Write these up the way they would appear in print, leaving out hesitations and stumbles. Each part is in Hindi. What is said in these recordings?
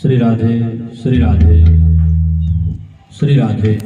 श्री राधे श्री राधे श्री राधे।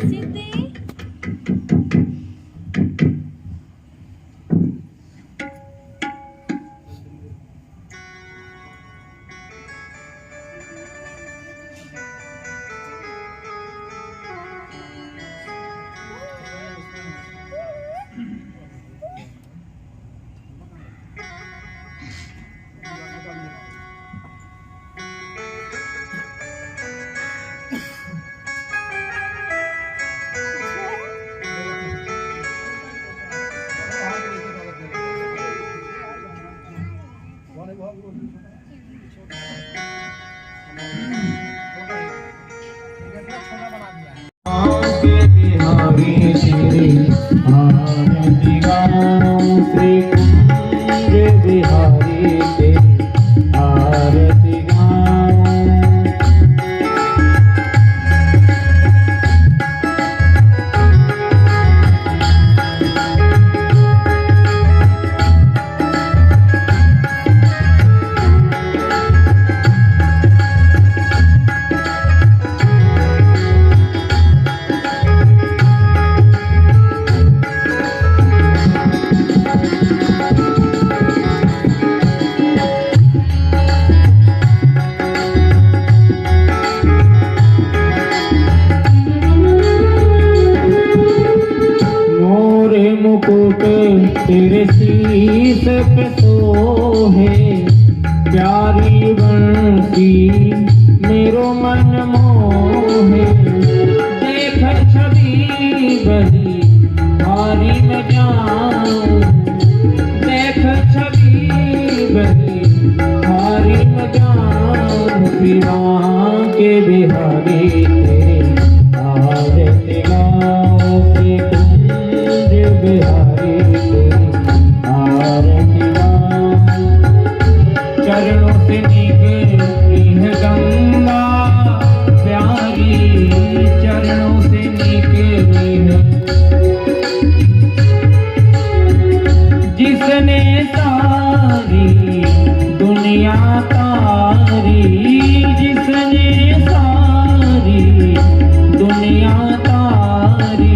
तेरे शीश पे सोहे प्यारी बंसी मेरो मन मोहे। देख छवि बड़ी भारी न जाऊं, देख छवि बड़ी भारी न जाऊं। विवाह के बिहारी तेरे आरती गाऊं, के कुंज बिहारी चरणों से निकली है गंगा प्यारी, चरणों से निकली है। जिसने सारी दुनिया तारी, जिसने सारी दुनिया तारी,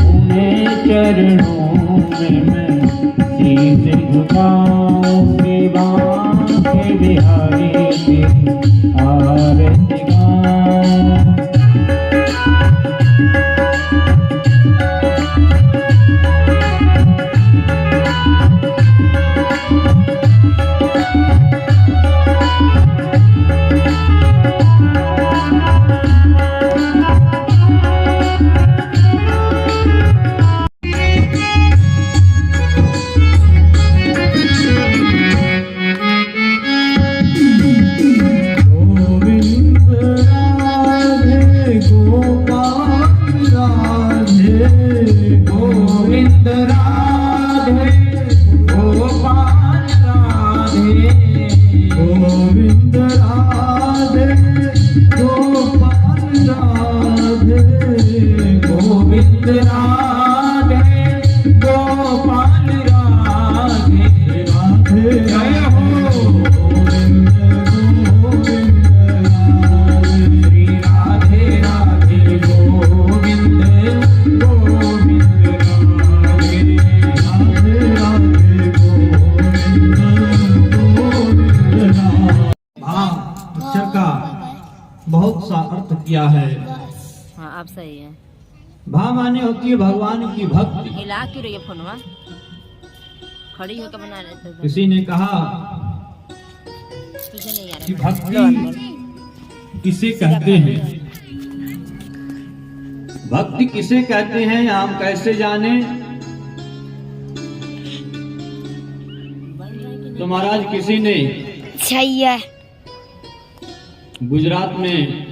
उन्हें चरणों में मैं शीश झुकाऊं। के बिहारी की आरती गाऊं। बहुत सा अर्थ किया है। हाँ आप सही है। भा माने होती है भगवान की भक्ति। हिला क्यों रही है फोनवा? खड़ी होकर बना रहे थे। किसी ने कहा कि भक्ति किसे कहते हैं, भक्ति किसे कहते हैं हम कैसे जाने। तो महाराज किसी ने गुजरात में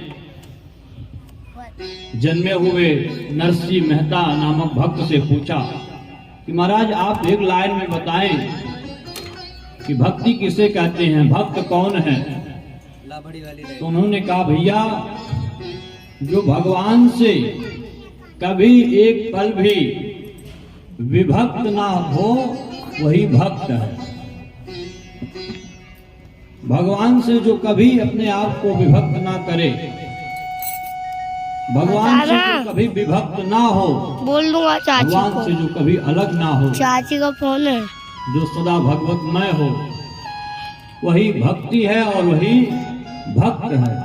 जन्मे हुए नरसिंह मेहता नामक भक्त से पूछा कि महाराज आप एक लाइन में बताएं कि भक्ति किसे कहते हैं, भक्त कौन है। तो उन्होंने कहा भैया जो भगवान से कभी एक पल भी विभक्त ना हो वही भक्त है। भगवान से जो कभी अपने आप को विभक्त ना करे, भगवान से जो कभी विभक्त ना हो, बोल दूंगा चाची भगवान को। से जो कभी अलग ना हो, चाची का फोन है। जो सदा भगवतमय हो, वही भक्ति है और वही भक्त है।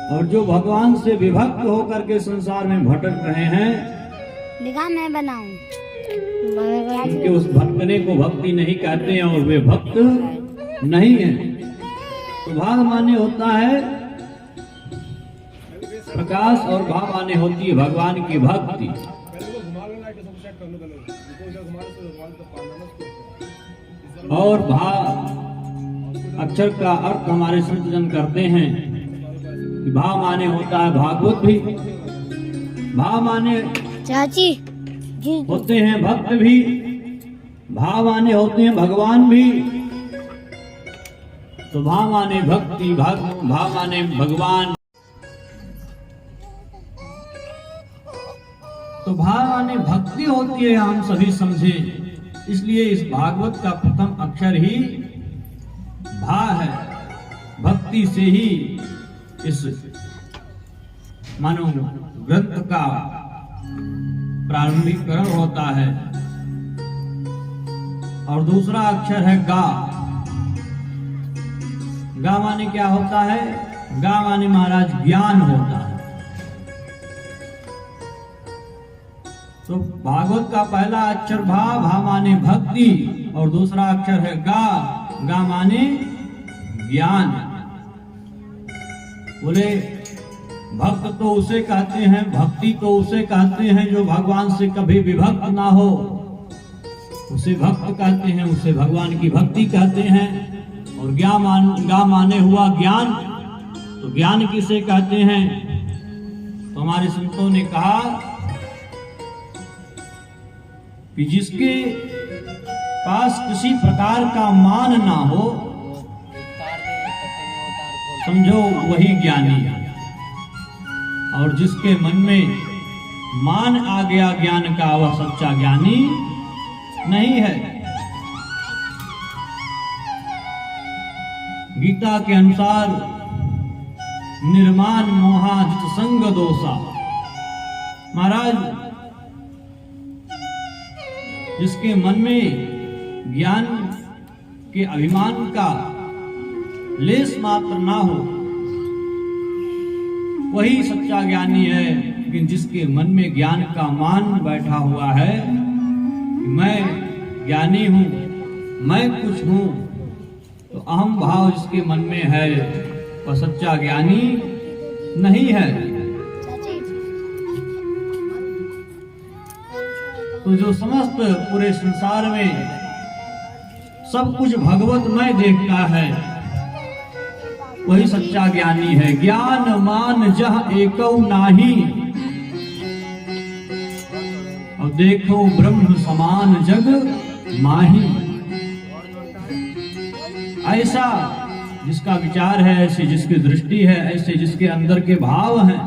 और जो भगवान से विभक्त होकर के संसार में भटक रहे हैं, दिखा मैं बनाऊं। उनके उस भटकने को भक्ति नहीं कहते हैं और वे भक्त नहीं है। तो भाव माने होता है प्रकाश और भाव माने होती है भगवान की भक्ति। और भाव अक्षर का अर्थ हमारे संत जन करते हैं कि भाव माने होता है भागवत भी, भाव माने चाची जी होते हैं भक्त भी, भाव माने होते हैं भगवान भी। तो भाव माने भक्ति, भाव माने भगवान। तो भाव माने भक्ति होती है, हम सभी समझे। इसलिए इस भागवत का प्रथम अक्षर ही भा है। भक्ति से ही इस मानो ग्रंथ का प्रारंभिकरण होता है। और दूसरा अक्षर है गा। गा माने क्या होता है? गा माने महाराज ज्ञान होता है। तो भागवत का पहला अक्षर भा, भा माने भक्ति, और दूसरा अक्षर है गा, गा माने ज्ञान। बोले भक्त तो उसे कहते हैं, भक्ति तो उसे कहते हैं जो भगवान से कभी विभक्त ना हो, उसे भक्त कहते हैं, उसे भगवान की भक्ति कहते हैं। और गा माने हुआ ज्ञान। तो ज्ञान किसे कहते हैं? तो हमारे संतों ने कहा कि जिसके पास किसी प्रकार का मान ना हो, समझो वही ज्ञानी है। और जिसके मन में मान आ गया ज्ञान का, वह सच्चा ज्ञानी नहीं है। गीता के अनुसार निर्माण मोहा जित संग दोषा। महाराज जिसके मन में ज्ञान के अभिमान का लेस मात्र ना हो, वही सच्चा ज्ञानी है। लेकिन जिसके मन में ज्ञान का मान बैठा हुआ है कि मैं ज्ञानी हूं, मैं कुछ हूं, तो अहम भाव जिसके मन में है वह सच्चा ज्ञानी नहीं है। तो जो समस्त पूरे संसार में सब कुछ भगवतमय देखता है, वही सच्चा ज्ञानी है। ज्ञान मान जह एकौ नाही, और देखो ब्रह्म समान जग माही। ऐसा जिसका विचार है, ऐसे जिसकी दृष्टि है, ऐसे जिसके अंदर के भाव हैं,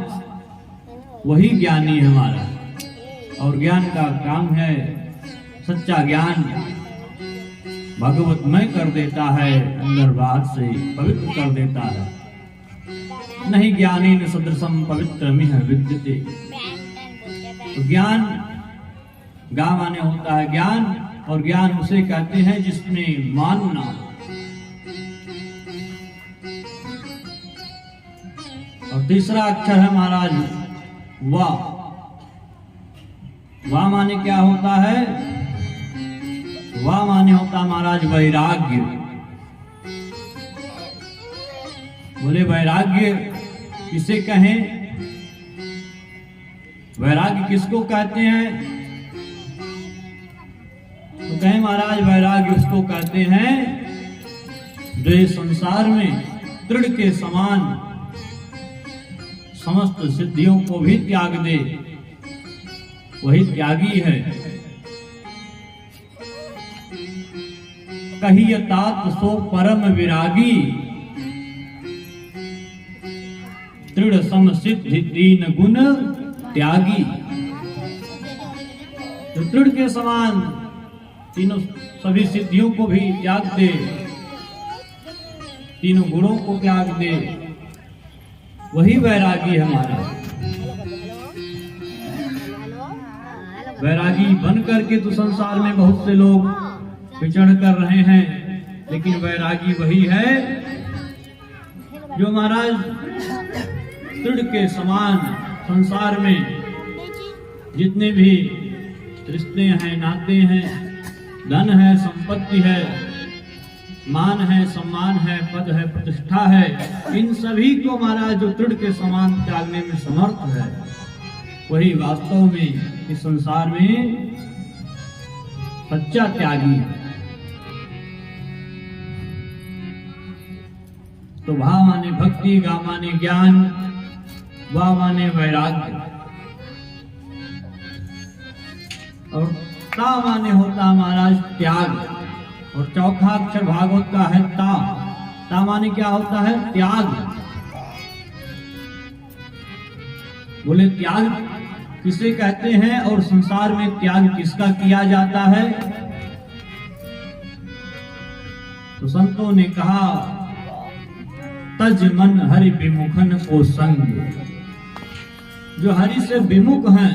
वही ज्ञानी है हमारा। और ज्ञान का काम है, सच्चा ज्ञान भगवतमय कर देता है, अंदर बाहर से पवित्र कर देता है। नहीं ज्ञानी न सदृशम पवित्रमिह विद्यते। तो ज्ञान गा माने होता है ज्ञान, और ज्ञान उसे कहते हैं जिसमें मान ना हो। और तीसरा अक्षर है महाराज वा। वा माने क्या होता है? वा माने होता महाराज वैराग्य। बोले वैराग्य किसे कहें? वैराग्य किसको कहते हैं? तो कहें महाराज वैराग्य उसको कहते हैं जो इस संसार में दृढ़ के समान समस्त सिद्धियों को भी त्याग दे, वही त्यागी है। कहिय तात सो परम विरागी, दृढ़ सम सिद्धि तीन गुण त्यागी। तो दृढ़ के समान तीनों सभी सिद्धियों को भी त्याग दे, तीनों गुणों को त्याग दे, वही वैरागी है महाराज। वैरागी बन करके तो संसार में बहुत से लोग विचरण कर रहे हैं, लेकिन वैरागी वही है जो महाराज तृण के समान संसार में जितने भी रिश्ते हैं, नाते हैं, धन है, संपत्ति है, मान है, सम्मान है, पद है, प्रतिष्ठा है, इन सभी को महाराज जो तृण के समान त्यागने में समर्थ है, वही वास्तव में इस संसार में सच्चा त्यागी है। तो भा माने भक्ति, गा माने ज्ञान, वा माने वैराग्य, और ता माने होता महाराज त्याग। और चौथा अक्षर भागवत का है ता। ता माने क्या होता है? त्याग। बोले त्याग किसे कहते हैं और संसार में त्याग किसका किया जाता है? तो संतों ने कहा तज मन हरि विमुखन को संग। जो हरि से विमुख हैं,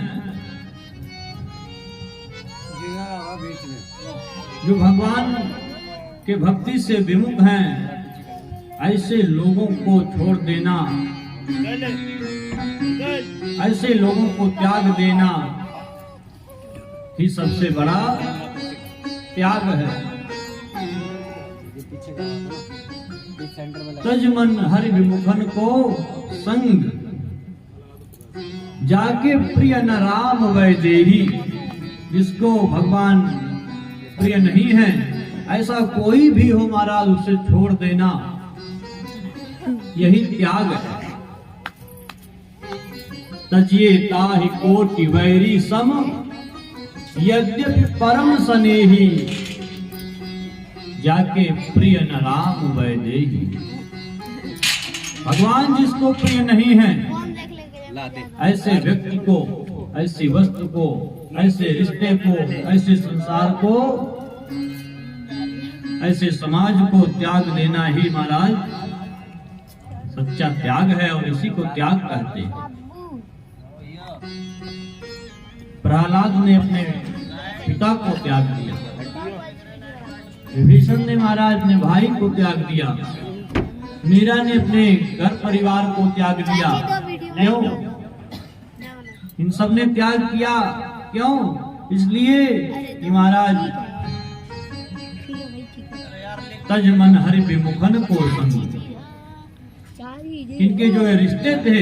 जो भगवान के भक्ति से विमुख हैं, ऐसे लोगों को छोड़ देना, ऐसे लोगों को त्याग देना ही सबसे बड़ा त्याग है। तज मन हरि विमुखन को संग, जाके प्रिय न राम वैदेही। जिसको भगवान प्रिय नहीं है, ऐसा कोई भी हो महाराज, उसे छोड़ देना, यही त्याग है। तजिए ताहि कोटि वैरी सम, यद्यपि परम स्नेही, जाके प्रिय न राम वैदेही। भगवान जिसको प्रिय नहीं है, ऐसे व्यक्ति को, ऐसी वस्तु को, ऐसे रिश्ते को, ऐसे संसार को, ऐसे समाज को त्याग देना ही महाराज सच्चा त्याग है, और इसी को त्याग कहते हैं। प्रहलाद ने अपने पिता को त्याग दिया, विभीषण ने महाराज अपने भाई को त्याग दिया, मीरा ने अपने घर परिवार को त्याग दिया। क्यों? इन सब ने त्याग किया। क्यों? इसलिए कि महाराज तज मन हरि विमुखन को संग। इनके जो रिश्ते थे,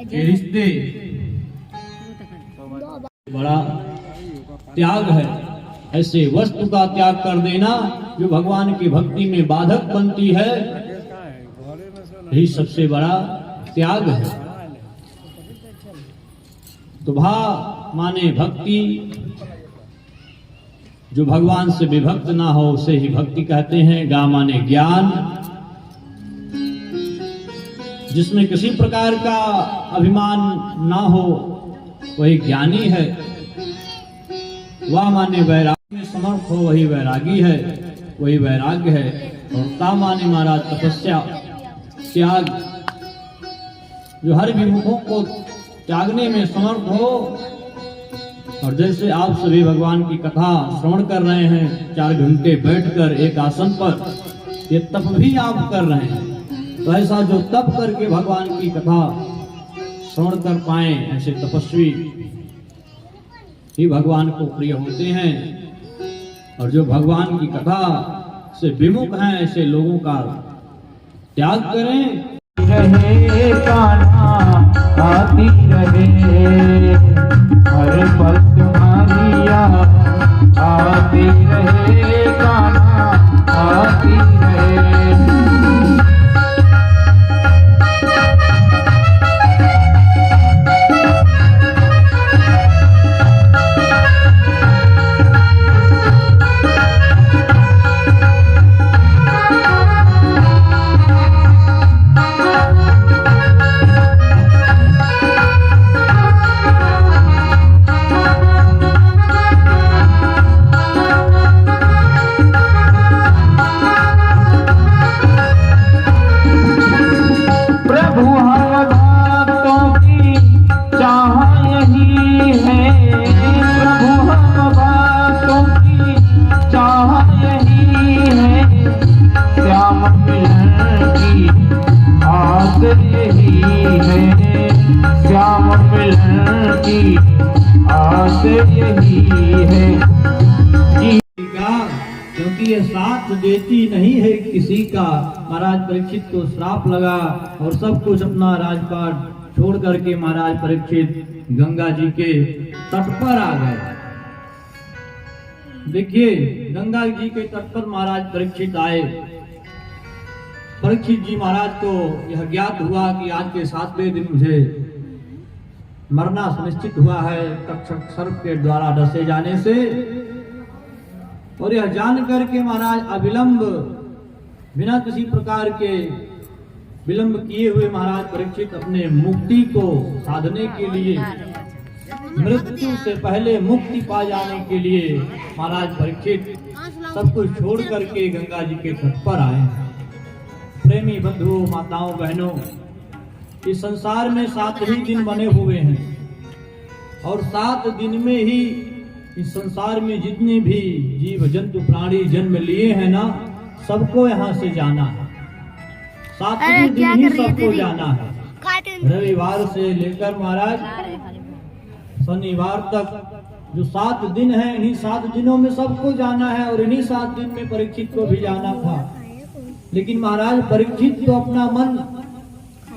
ये रिश्ते बड़ा त्याग है। ऐसे वस्तु का त्याग कर देना जो भगवान की भक्ति में बाधक बनती है, यही सबसे बड़ा त्याग है। तो भा माने भक्ति, जो भगवान से विभक्त ना हो उसे ही भक्ति कहते हैं। गा माने ज्ञान, जिसमें किसी प्रकार का अभिमान ना हो वही ज्ञानी है। वा माने वैराग्य में समर्थ हो वही वैरागी है, वही वैराग्य है। और ता माने महाराज तपस्या, त्याग, जो हर विमुखों को त्यागने में समर्थ हो। और जैसे आप सभी भगवान की कथा श्रवण कर रहे हैं 4 घंटे बैठकर एक आसन पर, ये तप भी आप कर रहे हैं, तो ऐसा जो तप करके भगवान की कथा श्रवण कर पाए, ऐसे तपस्वी ही भगवान को प्रिय होते हैं। और जो भगवान की कथा से विमुख हैं, ऐसे लोगों का त्याग करें। रहे कान्हा आती रहे, हर पल तुम्हारी याद आती रहे, कान्हा आती रहे। मिलन की आस यही है। का क्योंकि ये साथ देती नहीं है किसी का। महाराज परीक्षित को श्राप लगा और सब कुछ अपना राजपाट छोड़ करके महाराज परीक्षित गंगा जी के तट पर आ गए। देखिए गंगा जी के तट पर महाराज परीक्षित आए। परीक्षित जी महाराज को यह ज्ञात हुआ कि आज के 7वें दिन मुझे मरना सुनिश्चित हुआ है तक्षक सर्प के द्वारा डसे जाने से। और यह जान करके महाराज अविलंब बिना किसी प्रकार के विलंब किए हुए महाराज परीक्षित अपने मुक्ति को साधने के लिए, मृत्यु से पहले मुक्ति पा जाने के लिए महाराज परीक्षित सब कुछ छोड़ करके गंगा जी के तट पर आए। प्रेमी बंधुओं, माताओं, बहनों, इस संसार में 7 ही दिन बने हुए हैं और 7 दिन में ही इस संसार में जितने भी जीव जंतु प्राणी जन्म लिए हैं ना, सबको यहाँ से जाना है। 7वें दिन ही सबको जाना है। रविवार से लेकर महाराज शनिवार तक जो 7 दिन है, इन्हीं 7 दिनों में सबको जाना है और इन्हीं 7 दिन में परीक्षित को भी जाना था। लेकिन महाराज परीक्षित तो अपना मन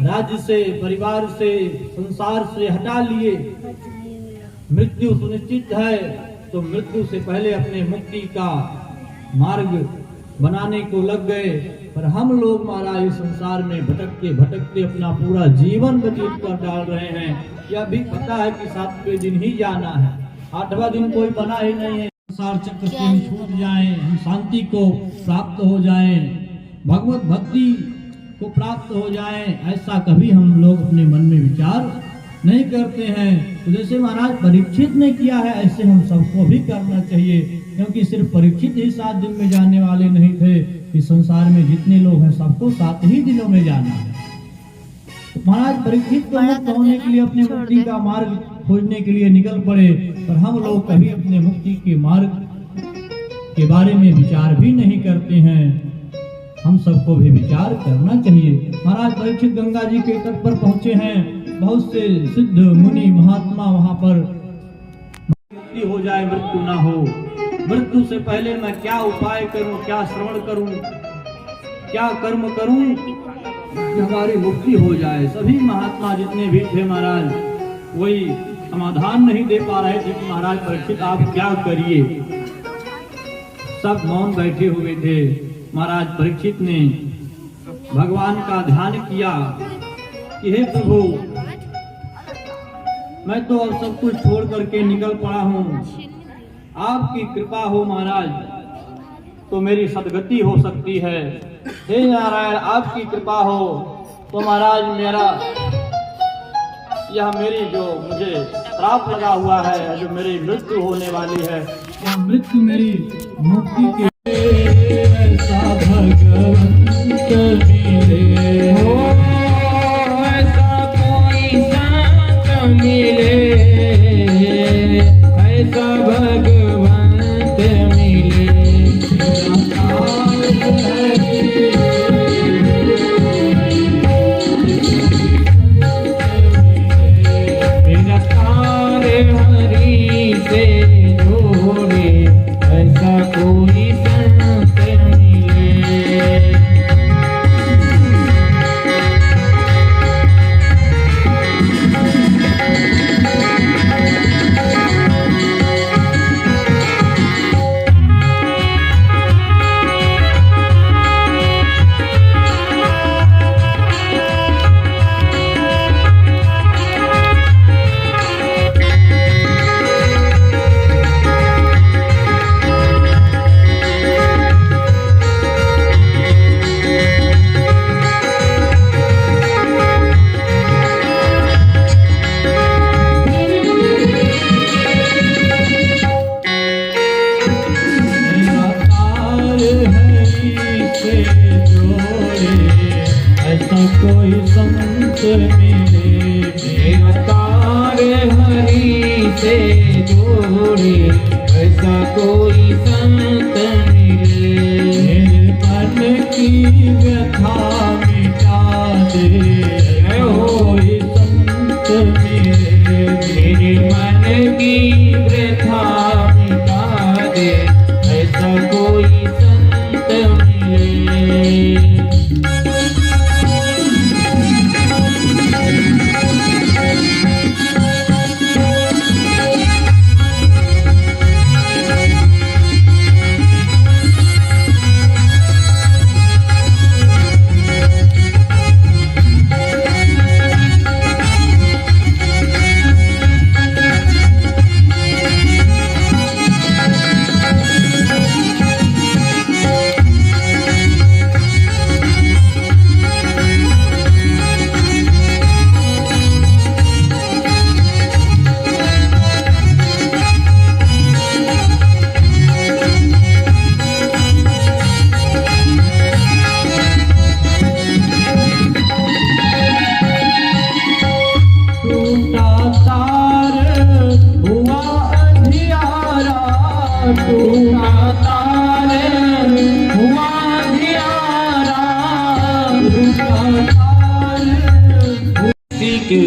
राज्य से, परिवार से, संसार से हटा लिए। मृत्यु सुनिश्चित है तो मृत्यु से पहले अपने मुक्ति का मार्ग बनाने को लग गए। पर हम लोग महाराज इस संसार में भटकते भटकते अपना पूरा जीवन व्यतीत कर डाल रहे हैं। यह भी पता है कि 7वें दिन ही जाना है, 8वां दिन कोई बना ही नहीं है। संसार चक्र से हम छूट जाएं, हम शांति को प्राप्त हो जाएं, भगवत भक्ति को प्राप्त हो जाएं, ऐसा कभी हम लोग अपने मन में विचार नहीं करते हैं। तो जैसे महाराज परीक्षित ने किया है ऐसे हम सबको भी करना चाहिए, क्योंकि सिर्फ परीक्षित ही 7 दिन में जाने वाले नहीं थे। इस संसार में जितने लोग हैं सबको 7 ही दिनों में जाना है। तो महाराज परीक्षित को मुक्त होने के लिए अपने मुक्ति का मार्ग खोजने के लिए निकल पड़े, पर हम लोग कभी अपने मुक्ति के मार्ग के बारे में विचार भी नहीं करते हैं। हम सबको भी विचार करना चाहिए। महाराज परीक्षित गंगा जी के तट पर पहुंचे हैं। बहुत से सिद्ध मुनि महात्मा वहां पर मुक्ति हो जाए, मृत्यु ना हो। मृत्यु से पहले मैं क्या उपाय करूं, क्या श्रवण करूं, क्या कर्म करूं कि हमारी मुक्ति हो जाए। सभी महात्मा जितने भी थे महाराज वही समाधान नहीं दे पा रहे थे कि महाराज परीक्षित आप क्या करिए। सब मौन बैठे हुए थे। महाराज परीक्षित ने भगवान का ध्यान किया कि हे प्रभु, मैं तो अब सब कुछ छोड़ करके निकल पड़ा हूँ, आपकी कृपा हो महाराज तो मेरी सदगति हो सकती है। हे नारायण, आपकी कृपा हो तो महाराज मेरी जो मुझे श्राप लगा हुआ है, जो मेरी मृत्यु होने वाली है, यह मृत्यु मेरी मुक्ति के ऐसा भगवंत मिले हो, ऐसा कोई संत मिले, ऐसा भगवंत मिले। मेरा सारे हरि से जोड़े, ऐसा कोई संत मिले। कोई संत मिले, मेरा तारे हरि से जोड़े, ऐसा कोई संत मिले। मेरे मन की व्यथा मिटा दे, कोई संत मिले। मेरे मन की वृथा मिटा दे, ऐसा कोई संत मिले।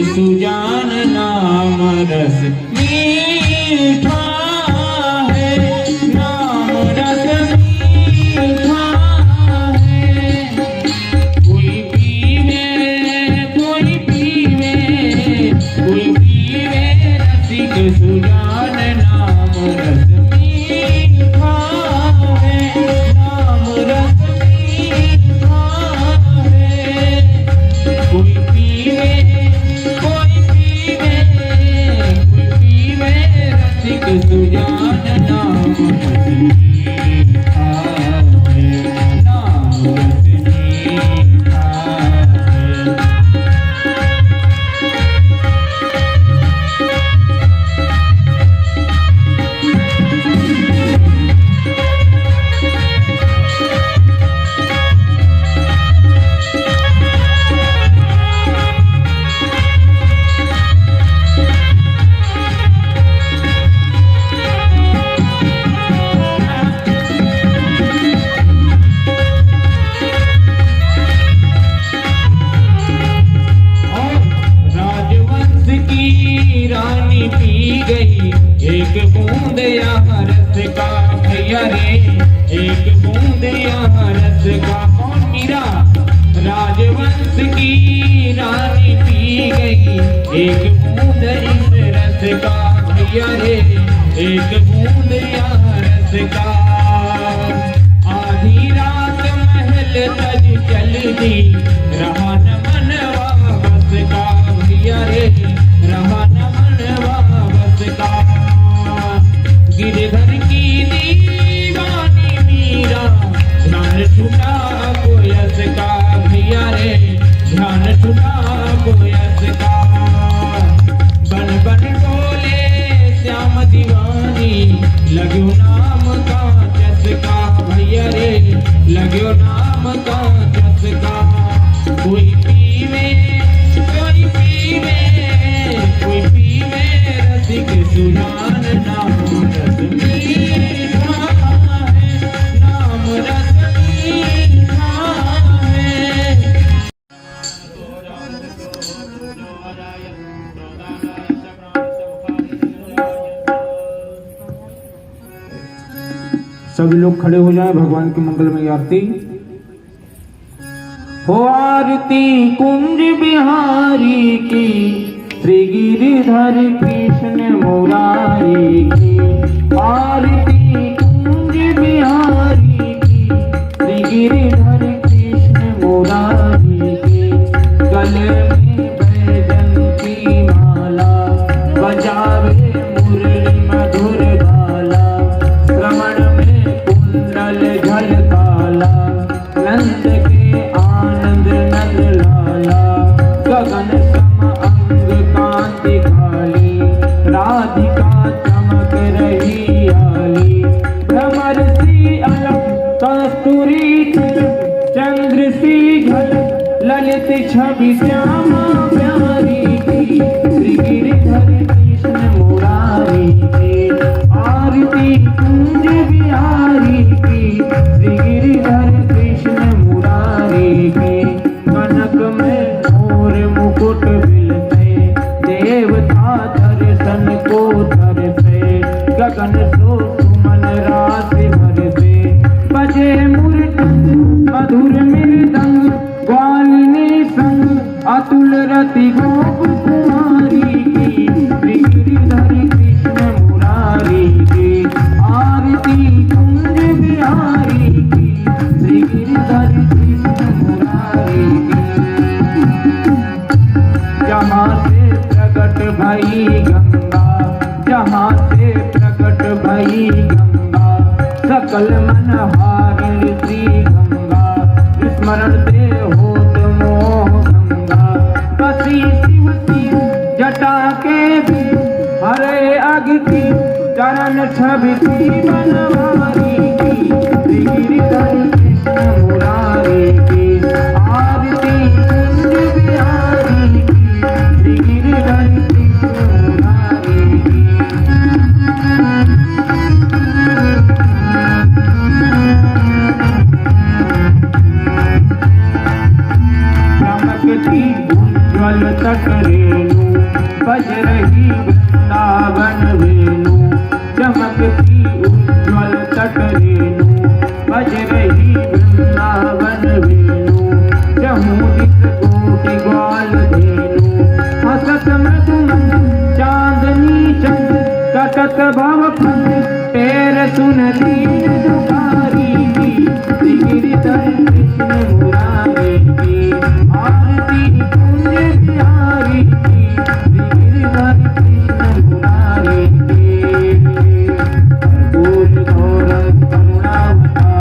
सुजान नाम रस मीठा है, नाम रस मीठा है। कोई पीवे कोई पीवे कोई पीवे, रसिक सुजान नाम रस मीठा है, नाम रस मीठा है। कोई पीवे रसिक सुजान नाम रस मीठा है, नाम रस मीठा है। रानी पी गई एक बूंद यहाँ रस का, भैया रे एक बूंद यहाँ रस का। कौन मीरा? राजवंश की रानी पी गई एक बूंद इस रस का, भैया रे एक बूंद यहाँ रस का। आधी रात महल तज चल दी, रहा न मनवा बस का, भैया रे रहा न मनवा बस का। गिरधर की दीवानी मीरा, ध्यान छुटा कोयस का, भैया रे ध्यान छुटा कोयस का। बन बन बोले श्याम दीवानी, लग्यो नाम का चस्का, भैया रे लग्यो नाम का चस्का। कोई पीवे कोई पीवे कोई पीवे, रसिक सुजान नाम रस मीठा है, नाम रस मीठा है। सभी लोग खड़े हो जाएं, भगवान की मंगलमय आरती हो। आरती कुंज बिहारी की, श्री गिरिधर कृष्ण मुरारी की। आरती कुंज बिहारी की, श्री गिरिधर कृष्ण मुरारी की। गले में बैजंती माला, बजावे मुरली मधुर बाला। श्रवण में कुंडल झलकाला, नंद के आनंद नंद लाला। गगन सम अंग कांति काली, राधिका भई गंगा, जहाँ से प्रकट भई गंगा, सकल मन हारिणी श्री गंगा, स्मरण से होत मोह गंगा। बसी शिव की जटा के भी हरे अगति, चरण छवि की बनवारी की, गिरिधर कृष्ण मुरारी की, आरती कुंज बिहारी की, गिरिधर कृष्ण मुरारी की। चमकती उज्ज्वल तट रेणु, बज रही वृंदावन वेणु, चमकती उज्ज्वल तट रेणु, बज रही वृंदावन वेणु, जहूँ दिस कोटि ग्वाल धेनु, हसत मृदुमंद चांदनी चंद, कटत भव फंद, पैर सुन दीन दुखा